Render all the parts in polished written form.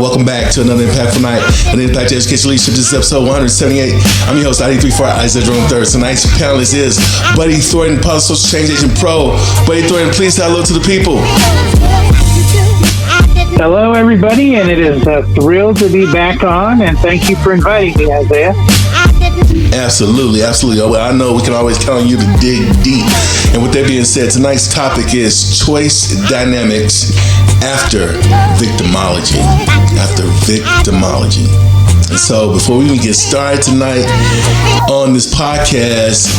Welcome back to another Impactful Night on the Impact Education Leadership. This is episode 178. I'm your host, ID34 Isaiah Jerome III. Tonight's panelist is Buddy Thornton, Positive Social Change Agent Pro. Buddy Thornton, please say hello to the people. Hello, everybody, and it is a thrill to be back on, and thank you for inviting me, Isaiah. Absolutely. Well, I know we can always count on you to dig deep. And with that being said, tonight's topic is choice dynamics after victimology. And so before we even get started tonight on this podcast,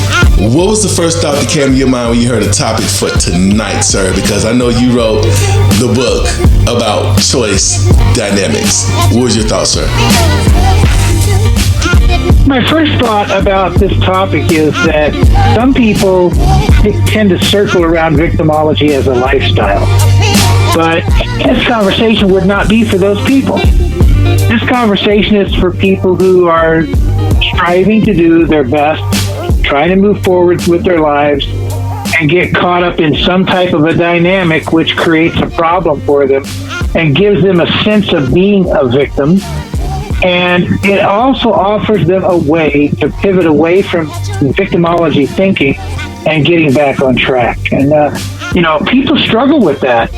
what was the first thought that came to your mind when you heard a topic for tonight, sir? Because I know you wrote the book about choice dynamics. What was your thought, sir? My first thought about this topic is that some people tend to circle around victimology as a lifestyle. But this conversation would not be for those people. This conversation is for people who are striving to do their best, trying to move forward with their lives, and get caught up in some type of a dynamic which creates a problem for them and gives them a sense of being a victim. And it also offers them a way to pivot away from victimology thinking and getting back on track. And, people struggle with that,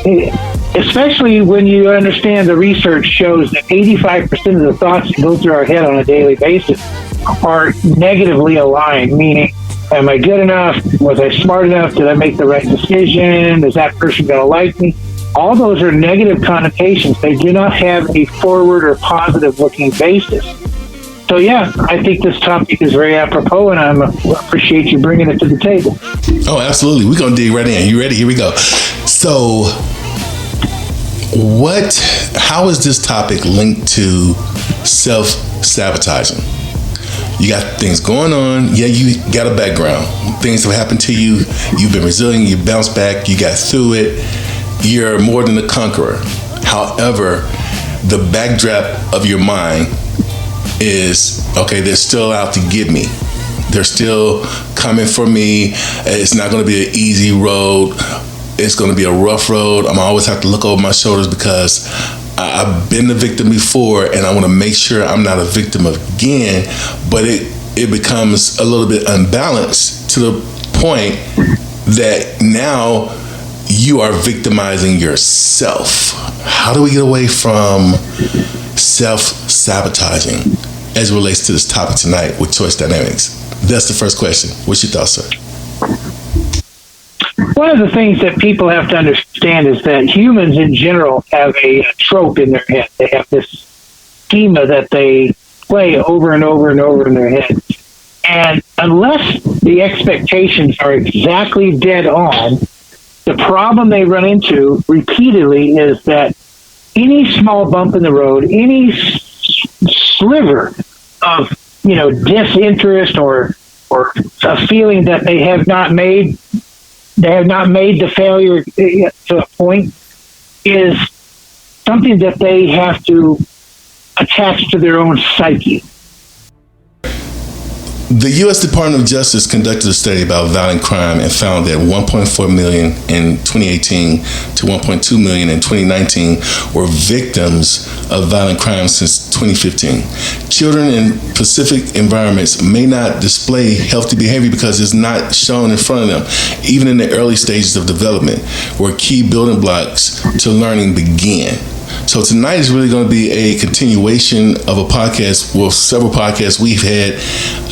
especially when you understand the research shows that 85% of the thoughts that go through our head on a daily basis are negatively aligned, meaning, am I good enough? Was I smart enough? Did I make the right decision? Is that person going to like me? All those are negative connotations. They do not have a forward or positive looking basis. So yeah, I think this topic is very apropos, and I appreciate you bringing it to the table. Oh, absolutely. We're going to dig right in. You ready? Here we go. So how is this topic linked to self-sabotaging? You got things going on. Yeah, you got a background. Things have happened to you. You've been resilient. You bounced back. You got through it. You're more than a conqueror. However, the backdrop of your mind is, okay, they're still out to get me. They're still coming for me. It's not going to be an easy road. It's going to be a rough road. I'm always have to look over my shoulders because I've been the victim before, and I want to make sure I'm not a victim again. But it becomes a little bit unbalanced to the point that now you are victimizing yourself. How do we get away from self-sabotaging as it relates to this topic tonight with choice dynamics? That's the first question. What's your thoughts, sir? One of the things that people have to understand is that humans in general have a trope in their head. They have this schema that they play over and over and over in their head. And unless the expectations are exactly dead on, the problem they run into repeatedly is that any small bump in the road, any sliver of, disinterest or a feeling that they have not made the failure to a point, is something that they have to attach to their own psyche. The U.S. Department of Justice conducted a study about violent crime and found that 1.4 million in 2018 to 1.2 million in 2019 were victims of violent crime since 2015. Children in Pacific environments may not display healthy behavior because it's not shown in front of them, even in the early stages of development, where key building blocks to learning begin. So tonight is really going to be a continuation of a podcast, well, several podcasts we've had.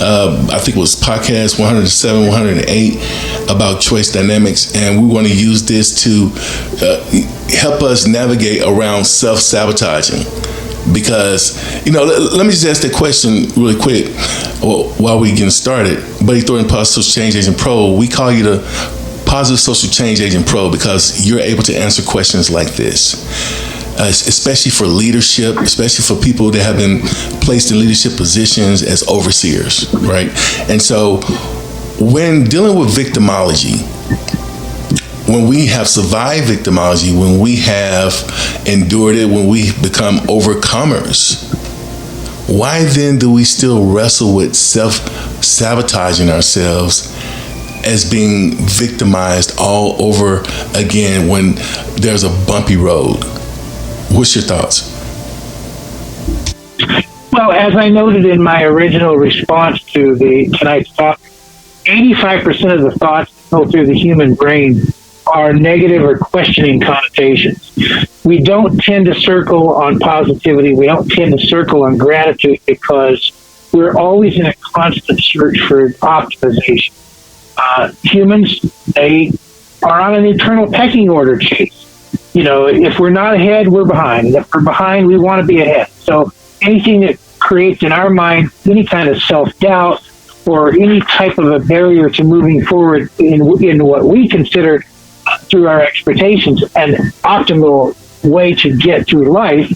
I think it was podcast 107, 108 about choice dynamics. And we want to use this to help us navigate around self-sabotaging. Because, let me just ask that question really quick while we get started. Buddy Thornton, Positive Social Change Agent Pro, we call you the Positive Social Change Agent Pro because you're able to answer questions like this. Especially for leadership, especially for people that have been placed in leadership positions as overseers, right? And so when dealing with victimology, when we have survived victimology, when we have endured it, when we become overcomers, why then do we still wrestle with self-sabotaging ourselves as being victimized all over again when there's a bumpy road? What's your thoughts? Well, as I noted in my original response to tonight's topic, 85% of the thoughts that go through the human brain are negative or questioning connotations. We don't tend to circle on positivity. We don't tend to circle on gratitude because we're always in a constant search for optimization. Humans, they are on an eternal pecking order chase. If we're not ahead, we're behind. And if we're behind, we want to be ahead. So anything that creates in our mind any kind of self-doubt or any type of a barrier to moving forward in what we consider through our expectations an optimal way to get through life,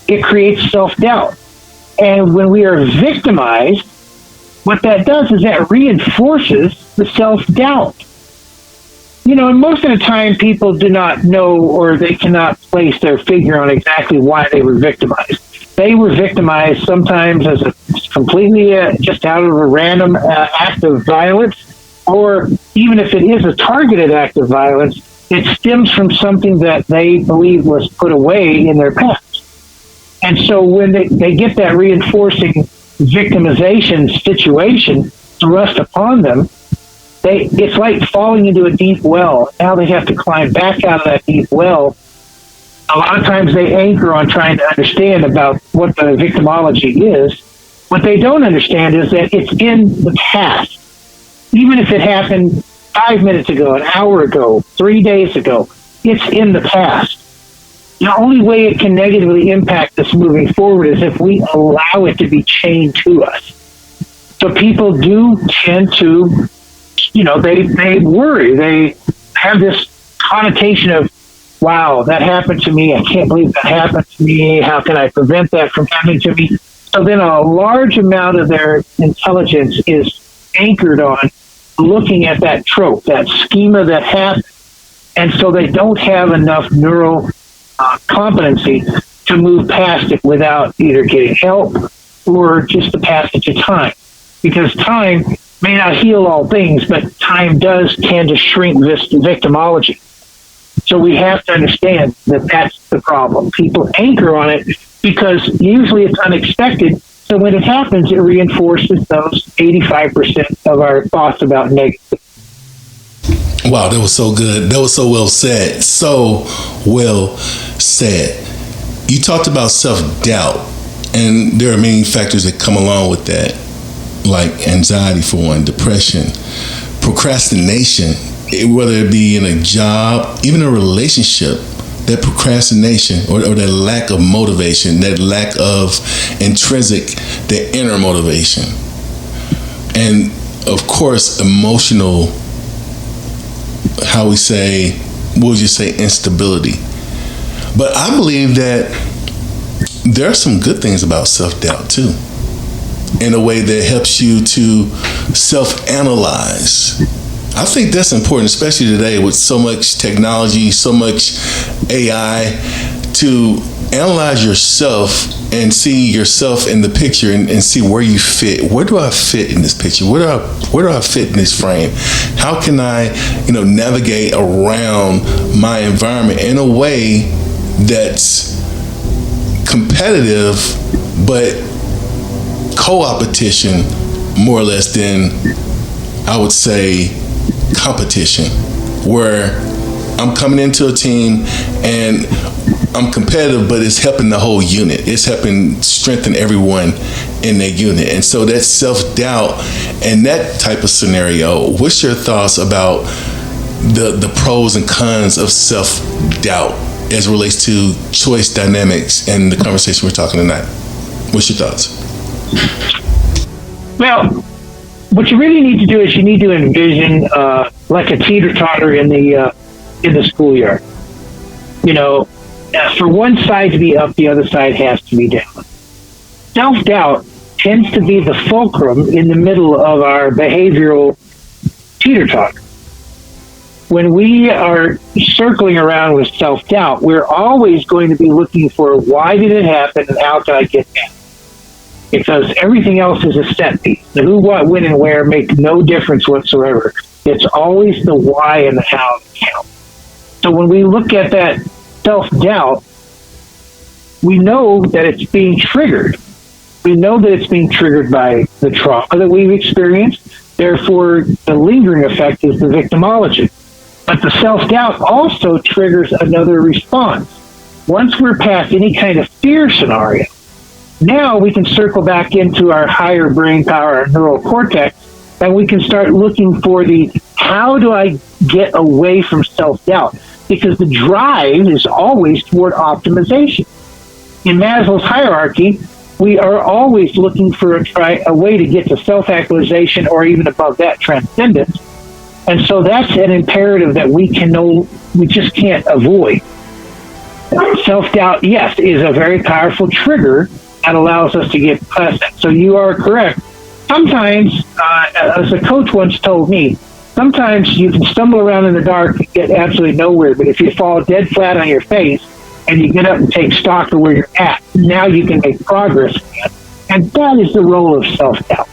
it creates self-doubt. And when we are victimized, what that does is that reinforces the self-doubt. And most of the time people do not know or they cannot place their finger on exactly why they were victimized. They were victimized sometimes as a completely just out of a random act of violence, or even if it is a targeted act of violence, it stems from something that they believe was put away in their past. And so when they get that reinforcing victimization situation thrust upon them, it's like falling into a deep well. Now they have to climb back out of that deep well. A lot of times they anchor on trying to understand about what the victimology is. What they don't understand is that it's in the past. Even if it happened 5 minutes ago, an hour ago, 3 days ago, it's in the past. The only way it can negatively impact us moving forward is if we allow it to be chained to us. So people do tend to, they worry. They have this connotation of, wow, that happened to me. I can't believe that happened to me. How can I prevent that from happening to me? So then a large amount of their intelligence is anchored on looking at that trope, that schema that happened. And so they don't have enough neural competency to move past it without either getting help or just the passage of time. Because time may not heal all things, but time does tend to shrink this victimology. So we have to understand that that's the problem. People anchor on it because usually it's unexpected. So when it happens, it reinforces those 85% of our thoughts about negative. Wow, that was so good. That was so well said. So well said. You talked about self-doubt, and there are many factors that come along with that, like anxiety for one, depression, procrastination, whether it be in a job, even a relationship. That procrastination or that lack of motivation, that lack of intrinsic, the inner motivation. And of course, emotional, instability. But I believe that there are some good things about self-doubt too, in a way that helps you to self-analyze. I think that's important, especially today with so much technology, so much AI, to analyze yourself and see yourself in the picture and see where you fit. Where do I fit in this picture? Where do I fit in this frame? How can I, navigate around my environment in a way that's competitive, but co-opetition more or less than, I would say, competition, where I'm coming into a team and I'm competitive, but it's helping the whole unit. It's helping strengthen everyone in their unit. And so that self-doubt and that type of scenario, what's your thoughts about the pros and cons of self-doubt as it relates to choice dynamics and the conversation we're talking tonight? What's your thoughts? Well, what you really need to do is you need to envision like a teeter-totter in the schoolyard. For one side to be up, the other side has to be down. Self-doubt tends to be the fulcrum in the middle of our behavioral teeter-totter. When we are circling around with self-doubt, we're always going to be looking for why did it happen and how can I get that? Because everything else is a set piece. The who, what, when, and where make no difference whatsoever. It's always the why and the how that count. So when we look at that self-doubt, we know that it's being triggered We know that it's being triggered by the trauma that we've experienced. Therefore, the lingering effect is the victimology. But the self-doubt also triggers another response. Once we're past any kind of fear scenario, now we can circle back into our higher brain power, our neural cortex, and we can start looking for the how do I get away from self-doubt? Because the drive is always toward optimization. In Maslow's hierarchy, we are always looking for a way to get to self-actualization or even above that, transcendence. And so that's an imperative that we just can't avoid. Self-doubt, yes, is a very powerful trigger that allows us to get past that. So you are correct. Sometimes, as a coach once told me, sometimes you can stumble around in the dark and get absolutely nowhere, but if you fall dead flat on your face and you get up and take stock of where you're at, now you can make progress again. And that is the role of self-doubt.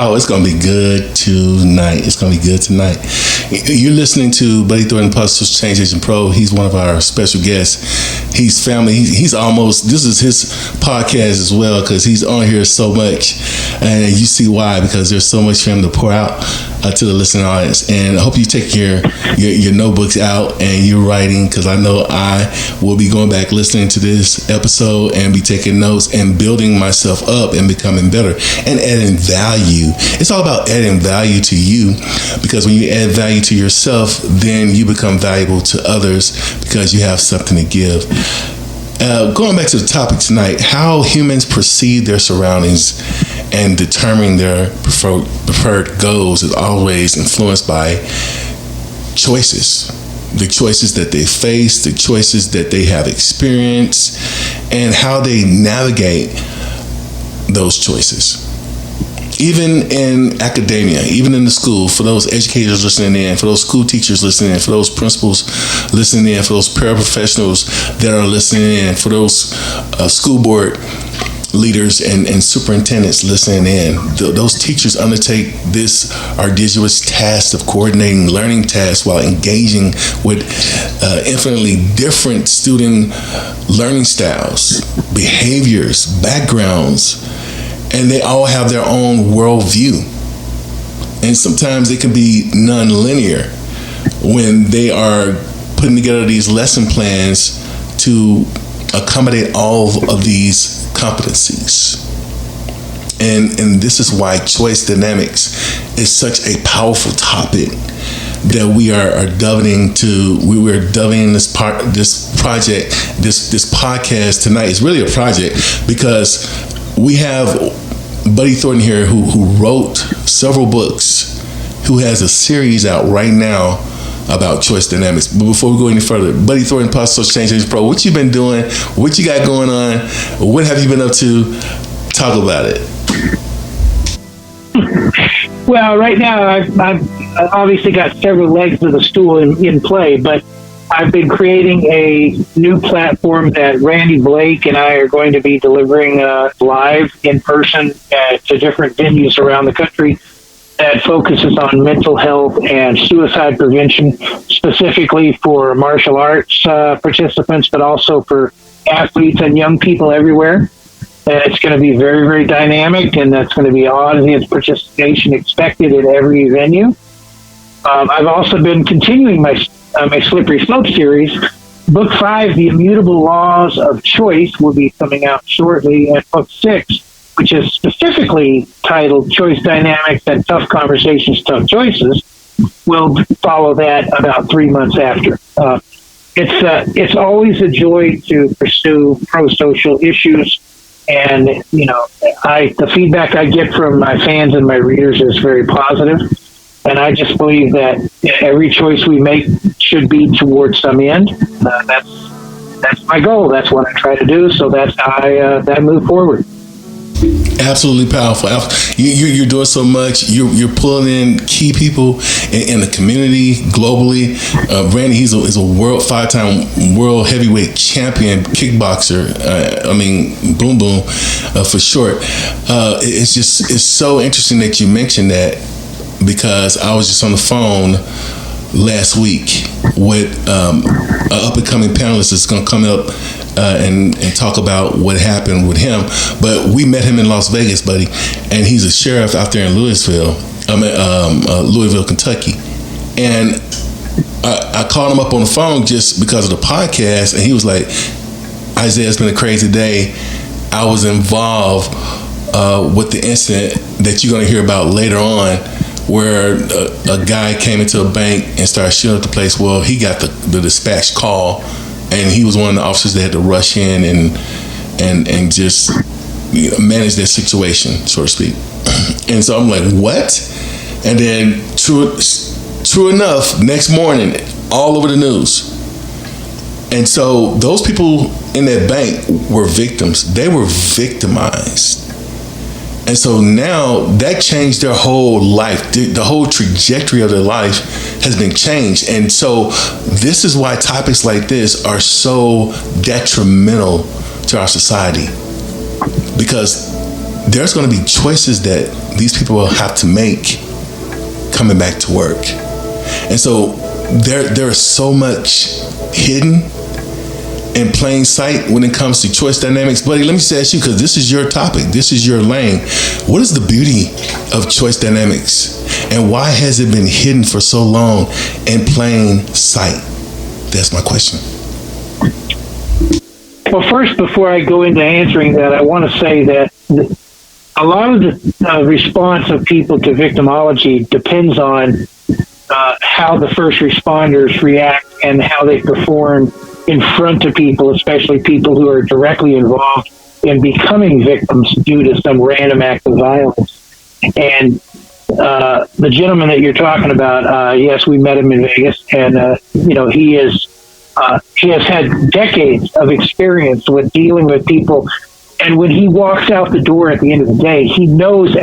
Oh, it's going to be good tonight. It's going to be good tonight. You're listening to Buddy Thornton, Positive Change Agent Pro. He's one of our special guests. He's family. He's almost, this is his podcast as well, because he's on here so much. And you see why, because there's so much for him to pour out to the listening audience. And I hope you take your notebooks out and you're writing, because I know I will be going back listening to this episode and be taking notes and building myself up and becoming better and adding value. It's all about adding value to you, because when you add value to yourself, then you become valuable to others because you have something to give. Going back to the topic tonight, how humans perceive their surroundings and determine their preferred goals is always influenced by choices. The choices that they face, the choices that they have experienced, and how they navigate those choices. Even in academia, even in the school, for those educators listening in, for those school teachers listening in, for those principals listening in, for those paraprofessionals that are listening in, for those school board leaders and superintendents listening in, those teachers undertake this arduous task of coordinating learning tasks while engaging with infinitely different student learning styles, behaviors, backgrounds, and they all have their own worldview. And sometimes it can be non-linear when they are putting together these lesson plans to accommodate all of these competencies. And this is why choice dynamics is such a powerful topic that we are delving into. We're delving this project, this podcast tonight. It's really a project because we have Buddy Thornton here who wrote several books, who has a series out right now about choice dynamics. But before we go any further, Buddy Thornton, Positive Change Agent Pro, what you been doing? What you got going on? What have you been up to? Talk about it. Well, right now I've obviously got several legs of the stool in play, but I've been creating a new platform that Randy Blake and I are going to be delivering live in person to different venues around the country that focuses on mental health and suicide prevention, specifically for martial arts participants, but also for athletes and young people everywhere. And it's going to be very, very dynamic, and that's going to be audience participation expected at every venue. I've also been continuing my Slippery Slope series. Book 5, The Immutable Laws of Choice, will be coming out shortly, and Book 6, which is specifically titled Choice Dynamics and Tough Conversations, Tough Choices, will follow that about 3 months after. It's always a joy to pursue pro-social issues, and the feedback I get from my fans and my readers is very positive. And I just believe that every choice we make should be towards some end. That's my goal. That's what I try to do. So that's how I move forward. Absolutely powerful. You're doing so much. You're pulling in key people in the community globally. Randy, he's a 5-time world heavyweight champion kickboxer. Boom Boom for short. It's so interesting that you mentioned that, because I was just on the phone last week with an up-and-coming panelist that's going to come up and talk about what happened with him. But we met him in Las Vegas, buddy, and he's a sheriff out there in Louisville, Kentucky. And I called him up on the phone just because of the podcast, and he was like, Isaiah, it's been a crazy day. I was involved with the incident that you're going to hear about later on, where a guy came into a bank and started shooting up the place. Well, he got the dispatch call, and he was one of the officers that had to rush in and just manage that situation, so to speak. And so I'm like, what? And then true enough, next morning, all over the news. And so those people in that bank were victims. They were victimized. And so now that changed their whole life. The whole trajectory of their life has been changed. And so this is why topics like this are so detrimental to our society. Because there's going to be choices that these people will have to make coming back to work. And so there is so much hidden in plain sight when it comes to choice dynamics. Buddy, let me just ask you, because this is your topic, this is your lane. What is the beauty of choice dynamics? And why has it been hidden for so long in plain sight? That's my question. Well, first, before I go into answering that, I want to say that a lot of the response of people to victimology depends on how the first responders react and how they perform in front of people, especially people who are directly involved in becoming victims due to some random act of violence. And the gentleman that you're talking about, yes, we met him in Vegas, and he has had decades of experience with dealing with people. And when he walks out the door at the end of the day, he knows,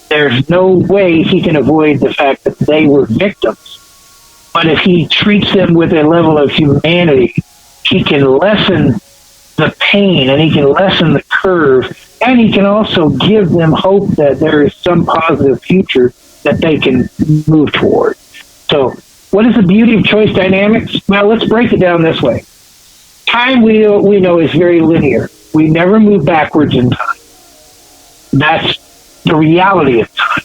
there's no way he can avoid the fact that they were victims. But if he treats them with a level of humanity, he can lessen the pain and he can lessen the curve, and he can also give them hope that there is some positive future that they can move toward. So what is the beauty of choice dynamics? Well, let's break it down this way. Time, we know, is very linear. We never move backwards in time. That's the reality of time.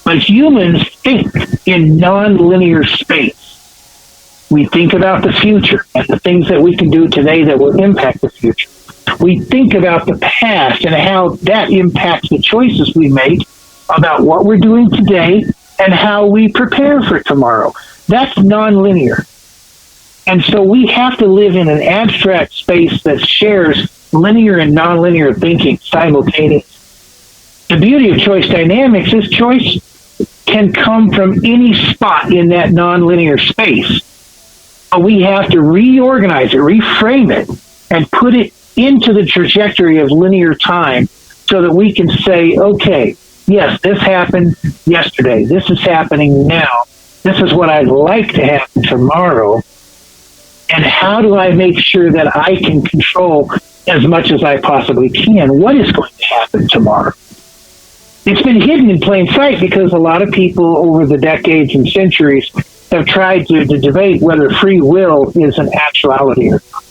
But humans think in non-linear space. We think about the future and the things that we can do today that will impact the future. We think about the past and how that impacts the choices we make about what we're doing today and how we prepare for tomorrow. That's non-linear. And so we have to live in an abstract space that shares linear and non-linear thinking simultaneously. The beauty of choice dynamics is choice can come from any spot in that non-linear space. But we have to reorganize it, reframe it, and put it into the trajectory of linear time so that we can say, okay, yes, this happened yesterday. This is happening now. This is what I'd like to happen tomorrow. And how do I make sure that I can control as much as I possibly can what is going to happen tomorrow? It's been hidden in plain sight because a lot of people over the decades and centuries have tried to debate whether free will is an actuality or not.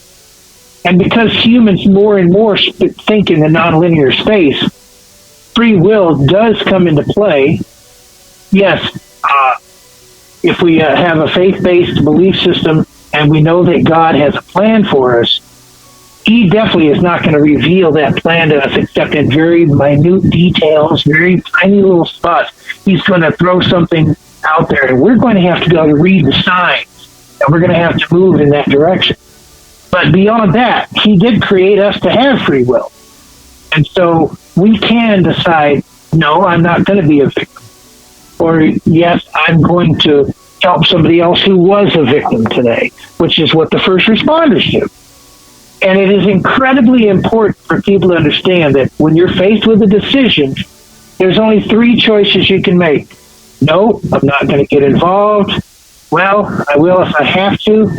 And because humans more and more think in the nonlinear space, free will does come into play. Yes, if we have a faith-based belief system and we know that God has a plan for us, He definitely is not going to reveal that plan to us except in very minute details, very tiny little spots. He's going to throw something out there, and we're going to have to go to read the signs, and we're going to have to move in that direction. But beyond that, He did create us to have free will. And so we can decide, no, I'm not going to be a victim. Or, yes, I'm going to help somebody else who was a victim today, which is what the first responders do. And it is incredibly important for people to understand that when you're faced with a decision, there's only three choices you can make. No, I'm not going to get involved. Well, I will if I have to.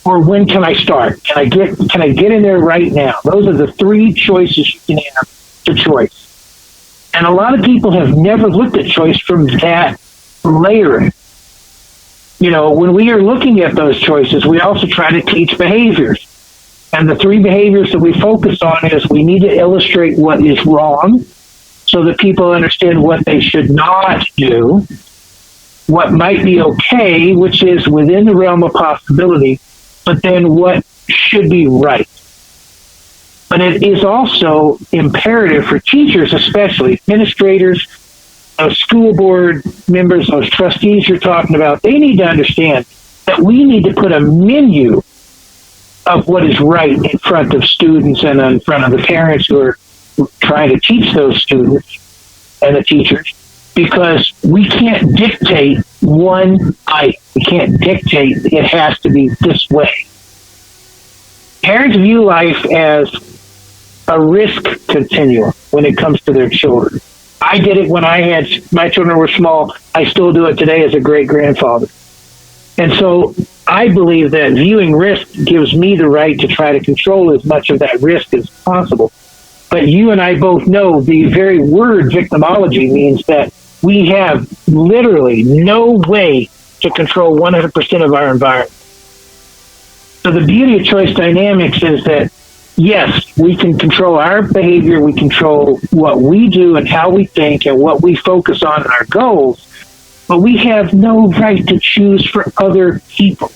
Or when can I start? Can I get in there right now? Those are the three choices you can have to choice. And a lot of people have never looked at choice from that layering. You know, when we are looking at those choices, we also try to teach behaviors. And the three behaviors that we focus on is we need to illustrate what is wrong so that people understand what they should not do, what might be okay, which is within the realm of possibility, but then what should be right. But it is also imperative for teachers, especially administrators, those school board members, those trustees you're talking about, they need to understand that we need to put a menu of what is right in front of students and in front of the parents who are trying to teach those students and the teachers, because we can't dictate one item. We can't dictate it has to be this way. Parents view life as a risk continuum when it comes to their children. I did it when my children were small. I still do it today as a great-grandfather. And so I believe that viewing risk gives me the right to try to control as much of that risk as possible. But you and I both know the very word victimology means that we have literally no way to control 100% of our environment. So the beauty of choice dynamics is that, yes, we can control our behavior, we control what we do and how we think and what we focus on in our goals, but we have no right to choose for other people.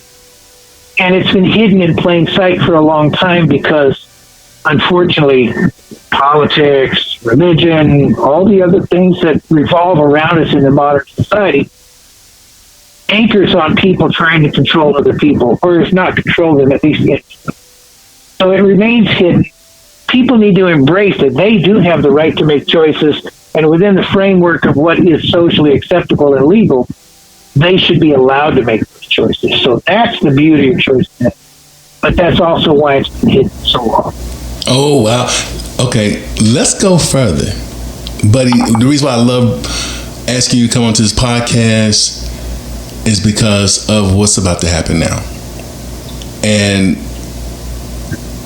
And it's been hidden in plain sight for a long time because, unfortunately, politics, religion, all the other things that revolve around us in the modern society anchors on people trying to control other people, or if not control them, at least influence them. So it remains hidden. People need to embrace that they do have the right to make choices, and within the framework of what is socially acceptable and legal, they should be allowed to make those choices. So that's the beauty of choice. But that's also why it's been hidden so long. Oh, wow. Okay, let's go further. Buddy, the reason why I love asking you to come onto this podcast is because of what's about to happen now. And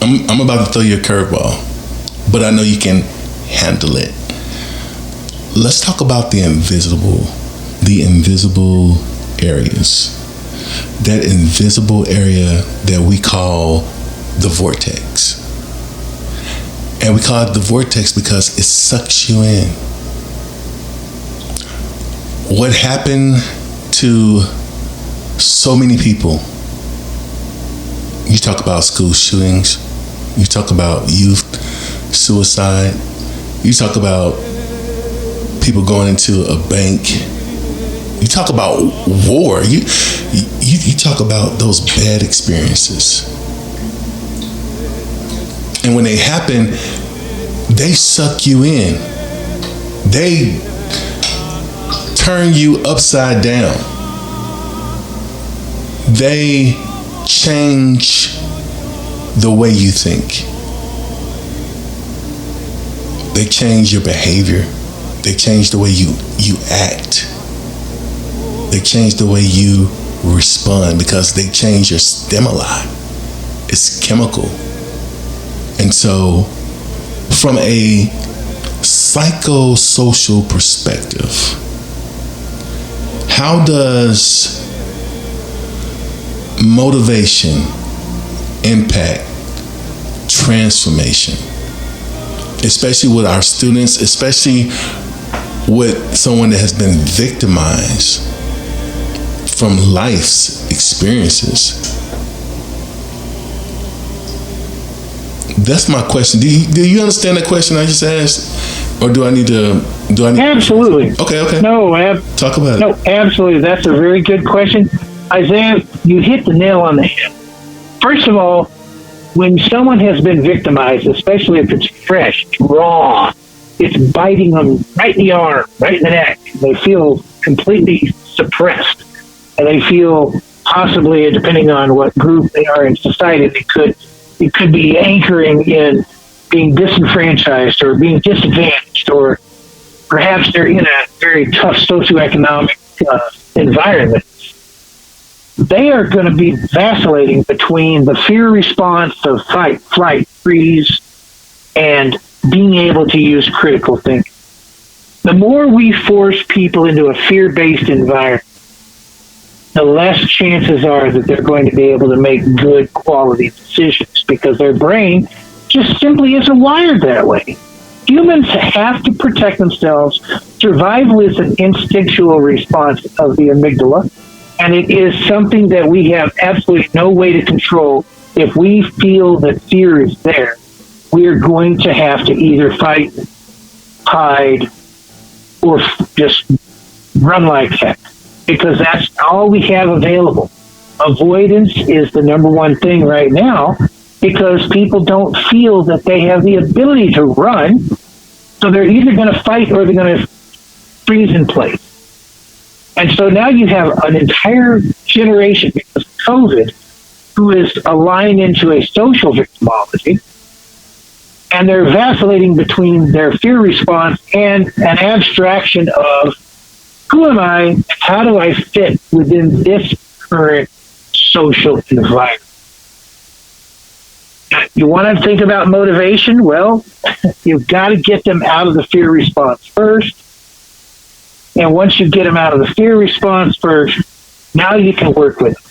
I'm about to throw you a curveball, but I know you can handle it. Let's talk about the invisible areas. That invisible area that we call the vortex. And we call it the vortex because it sucks you in. What happened to so many people? You talk about school shootings. You talk about youth suicide. You talk about people going into a bank. You talk about war. You talk about those bad experiences. And when they happen, they suck you in. They turn you upside down. They change the way you think. They change your behavior. They change the way you act. They change the way you respond because they change your stimuli. It's chemical. And so, from a psychosocial perspective, how does motivation impact transformation? Especially with our students, especially with someone that has been victimized from life's experiences. That's my question. Do you understand the question I just asked, or do I need to? Absolutely. Okay. No, talk about it. No, absolutely. That's a very good question, Isaiah. You hit the nail on the head. First of all, when someone has been victimized, especially if it's fresh, it's raw, it's biting them right in the arm, right in the neck. They feel completely suppressed, and they feel possibly, depending on what group they are in society, it could be anchoring in being disenfranchised or being disadvantaged, or perhaps they're in a very tough socioeconomic environment. They are going to be vacillating between the fear response of fight, flight, freeze, and being able to use critical thinking. The more we force people into a fear-based environment, the less chances are that they're going to be able to make good quality decisions, because their brain just simply isn't wired that way. Humans have to protect themselves. Survival is an instinctual response of the amygdala, and it is something that we have absolutely no way to control. If we feel that fear is there, we are going to have to either fight, hide, or just run like heck, because that's all we have available. Avoidance is the number one thing right now, because people don't feel that they have the ability to run, so they're either going to fight or they're going to freeze in place. And so now you have an entire generation, because of COVID, who is aligned into a social victimology, and they're vacillating between their fear response and an abstraction of, who am I and how do I fit within this current social environment? You want to think about motivation? Well, you've got to get them out of the fear response first. And once you get them out of the fear response first, now you can work with them.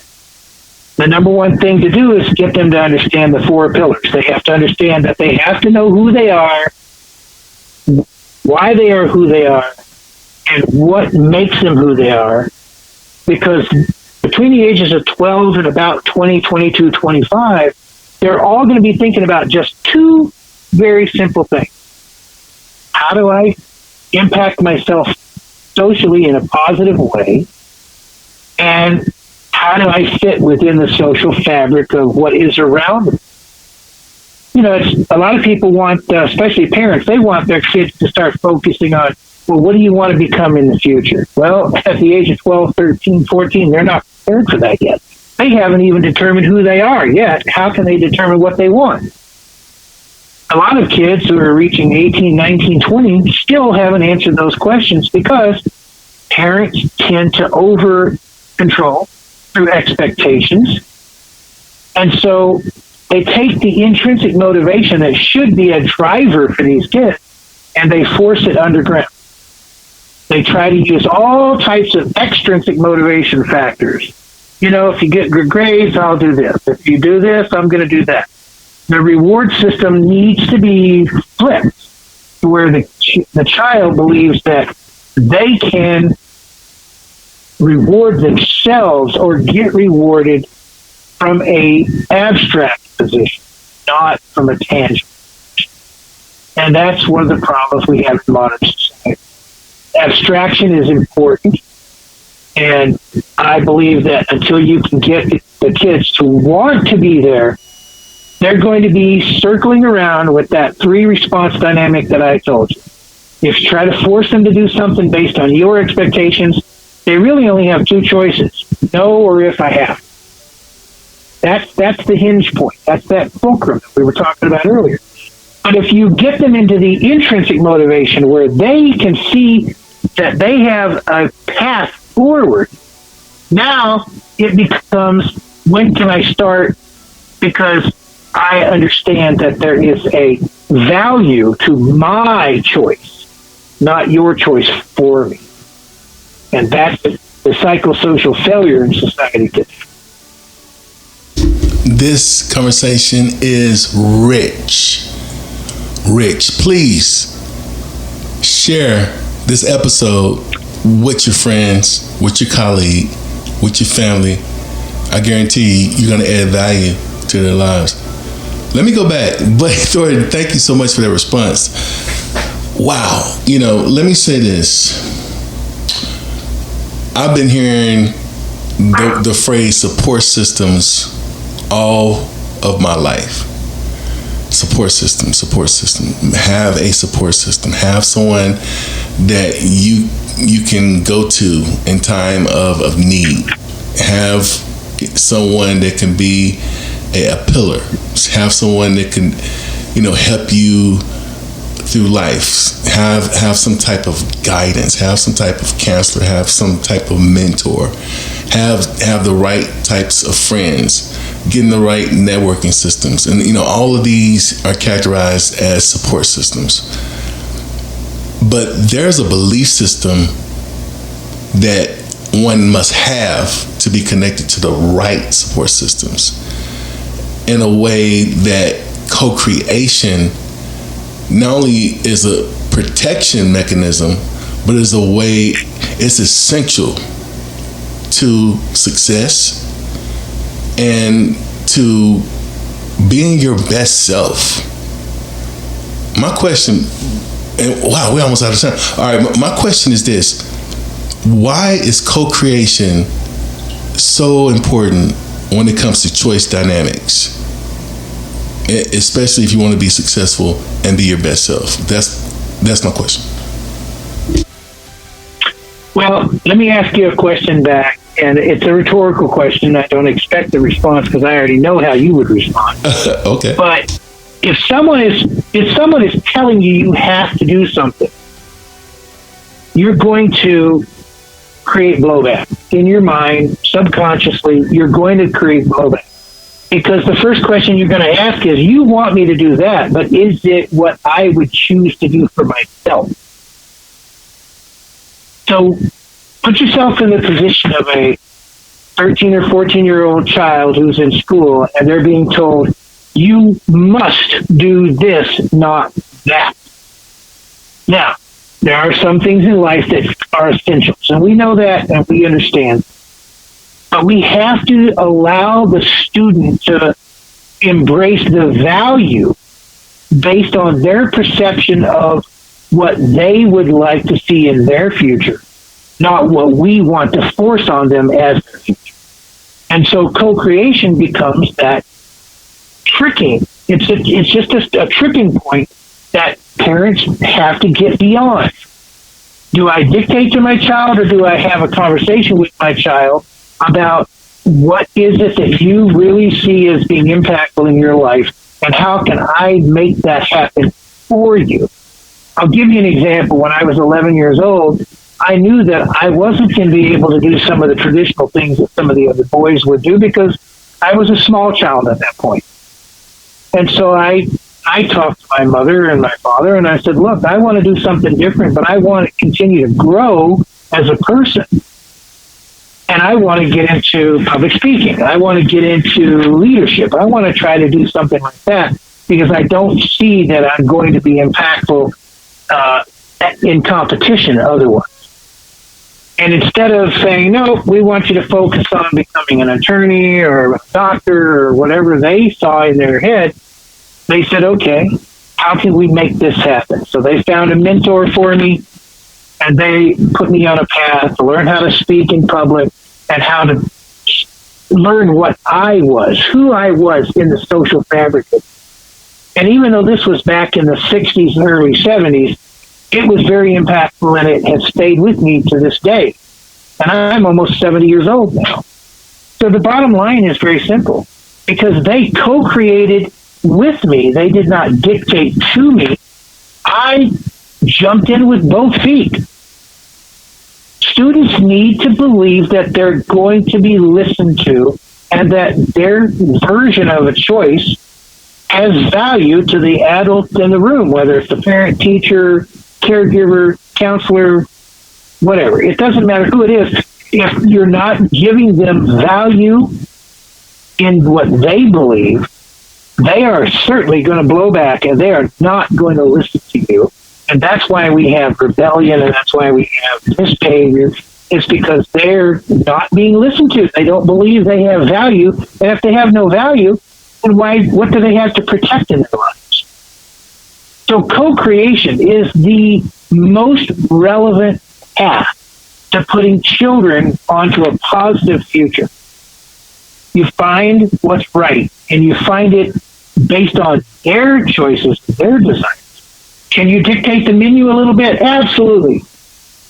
The number one thing to do is get them to understand the 4 pillars. They have to understand that they have to know who they are, why they are who they are, and what makes them who they are. Because between the ages of 12 and about 20, 22, 25, they're all going to be thinking about just 2 very simple things. How do I impact myself socially in a positive way? And how do I fit within the social fabric of what is around me? You know, a lot of people want, especially parents, they want their kids to start focusing on, well, what do you want to become in the future? Well, at the age of 12, 13, 14, they're not prepared for that yet. They haven't even determined who they are yet. How can they determine what they want? A lot of kids who are reaching 18, 19, 20 still haven't answered those questions, because parents tend to over-control through expectations. And so they take the intrinsic motivation that should be a driver for these kids, and they force it underground. They try to use all types of extrinsic motivation factors. You know, if you get good grades, I'll do this. If you do this, I'm going to do that. The reward system needs to be flipped to where the child believes that they can reward themselves or get rewarded from a abstract position, not from a tangible. And that's one of the problems we have in modern society. Abstraction is important, and I believe that until you can get the kids to want to be there, they're going to be circling around with that 3 response dynamic that I told you. If you try to force them to do something based on your expectations, they really only have 2 choices: no, or if I have. That's the hinge point. That's that fulcrum that we were talking about earlier. But if you get them into the intrinsic motivation where they can see that they have a path forward, now it becomes, when can I start? Because I understand that there is a value to my choice, not your choice for me. And that's the psychosocial failure in society today. This conversation is rich. Please share this episode with your friends, with your colleague, with your family. I guarantee you're going to add value to their lives. Let me go back. But Thornton, thank you so much for that response. Wow. You know, let me say this. I've been hearing the phrase support systems all of my life. Support system. Have a support system. Have someone that you can go to in time of need. Have someone that can be a pillar. Have someone that can, help you through life. Have some type of guidance. Have some type of counselor. Have some type of mentor. Have the right types of friends. Getting the right networking systems. And, all of these are characterized as support systems. But there's a belief system that one must have to be connected to the right support systems, in a way that co-creation not only is a protection mechanism, but is a way, it's essential to success and to being your best self. My question, and wow, we're almost out of time. All right, my question is this: why is co-creation so important when it comes to choice dynamics, especially if you want to be successful and be your best self? That's my question. Well, let me ask you a question back, and it's a rhetorical question. I don't expect the response because I already know how you would respond. Okay. But if someone is telling you you have to do something, you're going to create blowback in your mind. Subconsciously, you're going to create blowback, because the first question you're going to ask is, you want me to do that, but is it what I would choose to do for myself? So put yourself in the position of a 13 or 14-year-old child who's in school, and they're being told, you must do this, not that. Now, there are some things in life that are essentials, and we know that, and we understand. But we have to allow the student to embrace the value based on their perception of what they would like to see in their future, not what we want to force on them as their future. And so co-creation becomes that tricking. It's just a tripping point that parents have to get beyond. Do I dictate to my child, or do I have a conversation with my child about what is it that you really see as being impactful in your life, and how can I make that happen for you? I'll give you an example. When I was 11 years old, I knew that I wasn't going to be able to do some of the traditional things that some of the other boys would do, because I was a small child at that point. And so I talked to my mother and my father, and I said, look, I want to do something different, but I want to continue to grow as a person. And I want to get into public speaking. I want to get into leadership. I want to try to do something like that, because I don't see that I'm going to be impactful in competition otherwise. And instead of saying, no, we want you to focus on becoming an attorney or a doctor or whatever they saw in their head, they said, okay, how can we make this happen? So they found a mentor for me, and they put me on a path to learn how to speak in public and how to learn what I was, who I was in the social fabric. And even though this was back in the 60s and early 70s, it was very impactful, and it has stayed with me to this day. And I'm almost 70 years old now. So the bottom line is very simple. Because they co-created with me, they did not dictate to me. I jumped in with both feet. Students need to believe that they're going to be listened to, and that their version of a choice has value to the adult in the room, whether it's the parent, teacher, caregiver, counselor, whatever. It doesn't matter who it is. If you're not giving them value in what they believe, they are certainly going to blow back, and they are not going to listen to you. And that's why we have rebellion, and that's why we have misbehavior. It's because they're not being listened to. They don't believe they have value. And if they have no value, then what do they have to protect in their lives? So co-creation is the most relevant path to putting children onto a positive future. You find what's right, and you find it based on their choices, their desires. Can you dictate the menu a little bit? Absolutely.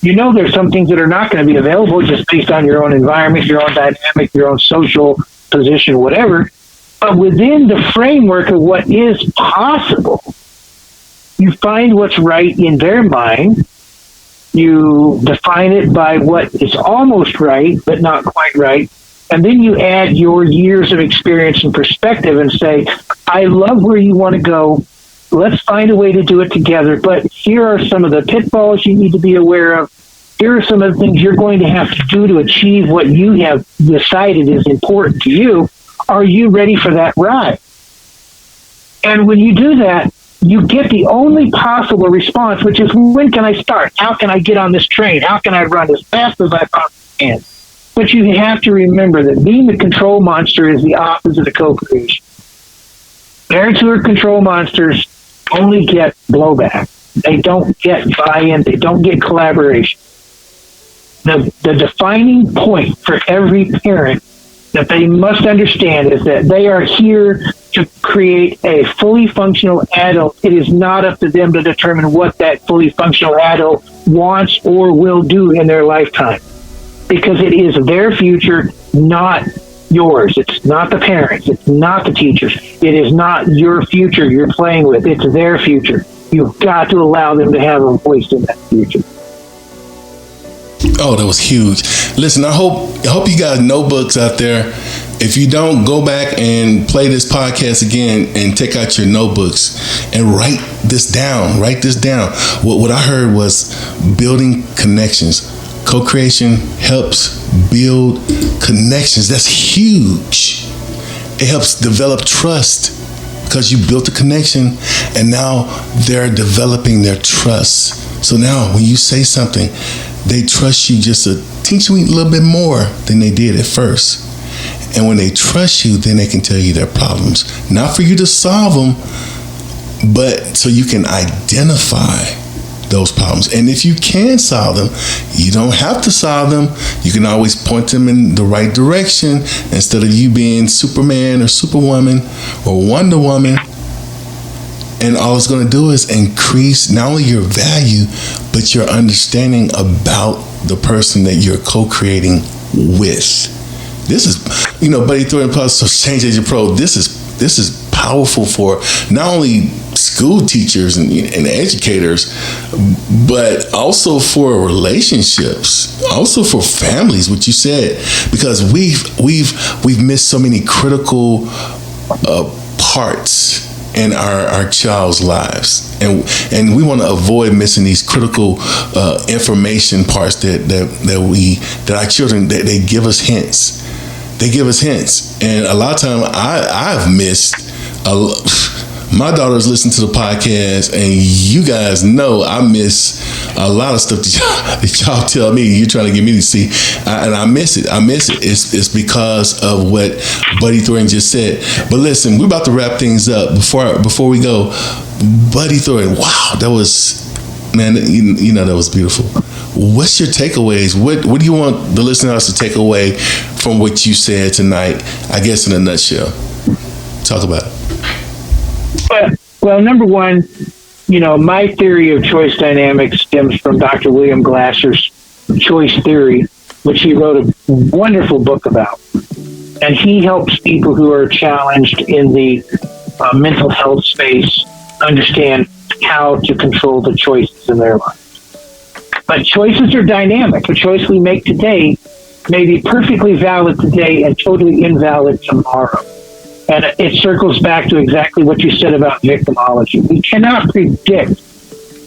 You know there's some things that are not going to be available just based on your own environment, your own dynamic, your own social position, whatever. But within the framework of what is possible, you find what's right in their mind. You define it by what is almost right, but not quite right. And then you add your years of experience and perspective and say, I love where you want to go. Let's find a way to do it together. But here are some of the pitfalls you need to be aware of. Here are some of the things you're going to have to do to achieve what you have decided is important to you. Are you ready for that ride? And when you do that, you get the only possible response, which is, when can I start? How can I get on this train? How can I run as fast as I possibly can? But you have to remember that being the control monster is the opposite of co-creation. Parents who are control monsters only get blowback. They don't get buy-in. They don't get collaboration. The defining point for every parent that they must understand is that they are here to create a fully functional adult. It is not up to them to determine what that fully functional adult wants or will do in their lifetime, because it is their future, not yours. It's not the parents. It's not the teachers. It is not your future you're playing with. It's their future. You've got to allow them to have a voice in that future. Oh, that was huge. Listen, I hope you got notebooks out there. If you don't, go back and play this podcast again and take out your notebooks and write this down. Write this down. What I heard was building connections. Co-creation helps build connections. That's huge. It helps develop trust because you built a connection and now they're developing their trust. So now when you say something, they trust you just a teeny little bit more than they did at first. And when they trust you, then they can tell you their problems. Not for you to solve them, but so you can identify those problems. And if you can solve them, you don't have to solve them. You can always point them in the right direction instead of you being Superman or Superwoman or Wonder Woman. And all it's going to do is increase not only your value, but your understanding about the person that you're co-creating with. This is, Buddy Thornton Plus Change Agent Pro. This is powerful for not only school teachers and educators, but also for relationships, also for families. What you said, because we've missed so many critical parts in our child's lives, and we want to avoid missing these critical information parts that our children they give us hints. They give us hints, and a lot of time I've missed. My daughters listen to the podcast, and you guys know I miss a lot of stuff that y'all tell me. You're trying to get me to see, and I miss it. It's because of what Buddy Thornton just said. But listen, we're about to wrap things up. Before we go, Buddy Thornton, wow, that was, man, that was beautiful. What's your takeaways? What do you want the listeners to take away from what you said tonight? I guess in a nutshell, talk about it. Well, number one, my theory of choice dynamics stems from Dr. William Glasser's choice theory, which he wrote a wonderful book about. And he helps people who are challenged in the mental health space understand how to control the choices in their life. But choices are dynamic. The choice we make today may be perfectly valid today and totally invalid tomorrow. And it circles back to exactly what you said about victimology. We cannot predict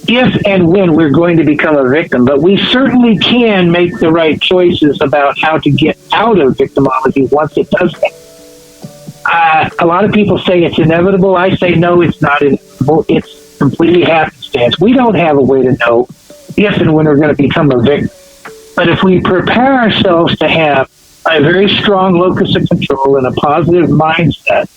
if and when we're going to become a victim, but we certainly can make the right choices about how to get out of victimology once it does that. A lot of people say it's inevitable. I say no, it's not inevitable. It's completely happenstance. We don't have a way to know if and when we're going to become a victim. But if we prepare ourselves to have a very strong locus of control and a positive mindset,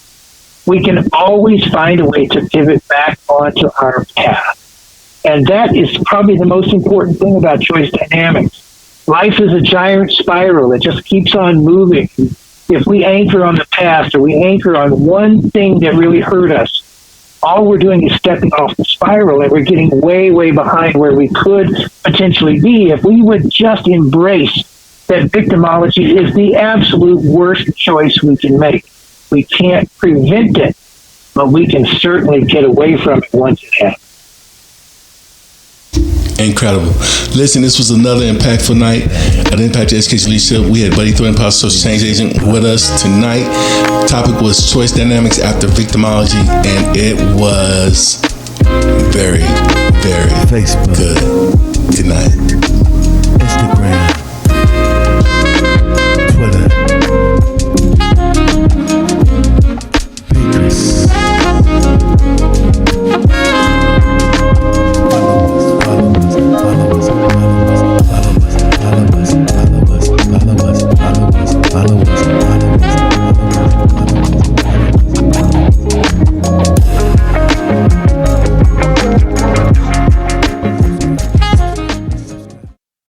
we can always find a way to pivot back onto our path. And that is probably the most important thing about choice dynamics. Life is a giant spiral. It just keeps on moving. If we anchor on the past or we anchor on one thing that really hurt us, all we're doing is stepping off the spiral, and we're getting way, way behind where we could potentially be if we would just embrace that victimology is the absolute worst choice we can make. We can't prevent it, but we can certainly get away from it once it happens. Incredible. Listen, this was another impactful night at Impact Education Leadership. We had Buddy Thornton, Social Change Agent, with us tonight. Topic was choice dynamics after victimology, and it was very, very good. Good night.